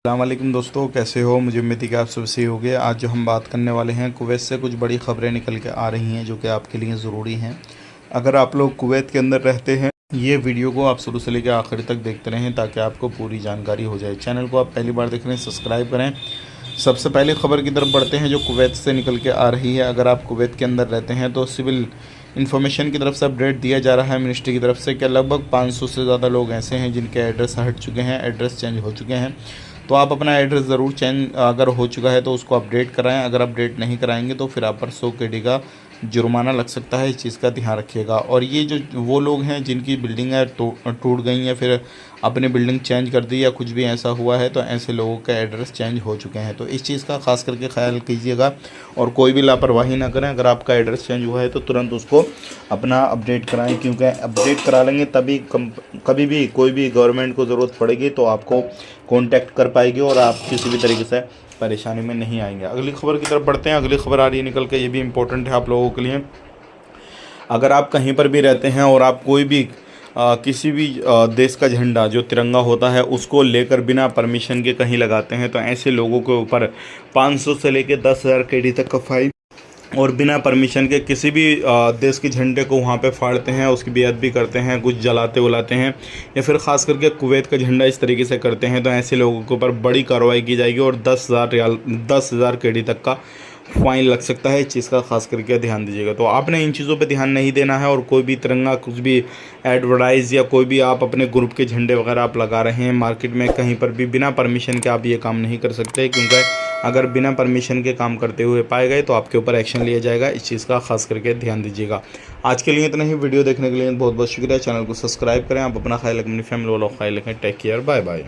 अस्सलाम वालेकुम दोस्तों, कैसे हो। मुझे उम्मीद है कि आप सब सही हो गए। आज जो हम बात करने वाले हैं, कुवैत से कुछ बड़ी ख़बरें निकल के आ रही हैं जो कि आपके लिए ज़रूरी हैं। अगर आप लोग कुवैत के अंदर रहते हैं, ये वीडियो को आप शुरू से लेकर आखिर तक देखते रहें ताकि आपको पूरी जानकारी हो जाए। चैनल को आप पहली बार देख रहे हैं, सब्सक्राइब करें। सबसे पहले ख़बर की तरफ बढ़ते हैं जो कुवैत से निकल के आ रही है। अगर आप कुवैत के अंदर रहते हैं तो सिविल इन्फॉर्मेशन की तरफ से अपडेट दिया जा रहा है मिनिस्ट्री की तरफ से कि लगभग 500 से ज़्यादा लोग ऐसे हैं जिनके एड्रेस हट चुके हैं, एड्रेस चेंज हो चुके हैं। तो आप अपना एड्रेस ज़रूर चेंज अगर हो चुका है तो उसको अपडेट कराएं। अगर अपडेट नहीं कराएंगे तो फिर आप पर 100 KD का जुर्माना लग सकता है। इस चीज़ का ध्यान रखिएगा। और ये जो वो लोग हैं जिनकी बिल्डिंग है टूट गई या फिर अपनी बिल्डिंग चेंज कर दी या कुछ भी ऐसा हुआ है, तो ऐसे लोगों का एड्रेस चेंज हो चुके हैं। तो इस चीज़ का खास करके ख्याल कीजिएगा और कोई भी लापरवाही ना करें। अगर आपका एड्रेस चेंज हुआ है तो तुरंत उसको अपना अपडेट कराएं, क्योंकि अपडेट करा लेंगे तभी कभी भी कोई भी गवर्नमेंट को ज़रूरत पड़ेगी तो आपको कांटेक्ट कर पाएगी और आप किसी भी तरीके से परेशानी में नहीं आएंगे। अगली खबर की तरफ बढ़ते हैं। अगली खबर आ रही है निकल के, ये भी इम्पोर्टेंट है आप लोगों के लिए। अगर आप कहीं पर भी रहते हैं और आप कोई भी किसी भी देश का झंडा जो तिरंगा होता है उसको लेकर बिना परमिशन के कहीं लगाते हैं, तो ऐसे लोगों के ऊपर 500 से लेकर 10,000 KD तक का फाइन और बिना परमिशन के किसी भी देश के झंडे को वहाँ पे फाड़ते हैं, उसकी बेइज्जती करते हैं, कुछ जलाते उलाते हैं या फिर ख़ास करके कुवैत का झंडा इस तरीके से करते हैं, तो ऐसे लोगों के ऊपर बड़ी कार्रवाई की जाएगी और 10,000 KD तक का फ़ाइन लग सकता है। इस चीज़ का खास करके ध्यान दीजिएगा। तो आपने इन चीज़ों पे ध्यान नहीं देना है और कोई भी तिरंगा कुछ भी एडवर्टाइज़ या कोई भी आप अपने ग्रुप के झंडे वगैरह आप लगा रहे हैं मार्केट में कहीं पर भी बिना परमिशन के, आप ये काम नहीं कर सकते, क्योंकि अगर बिना परमिशन के काम करते हुए पाए गए तो आपके ऊपर एक्शन लिया जाएगा। इस चीज़ का खास करके ध्यान दीजिएगा। आज के लिए इतना ही। वीडियो देखने के लिए बहुत बहुत शुक्रिया। चैनल को सब्सक्राइब करें। आप अपना ख्याल रखें, अपनी फैमिली वालों का ख्याल रखें। Take care, bye bye.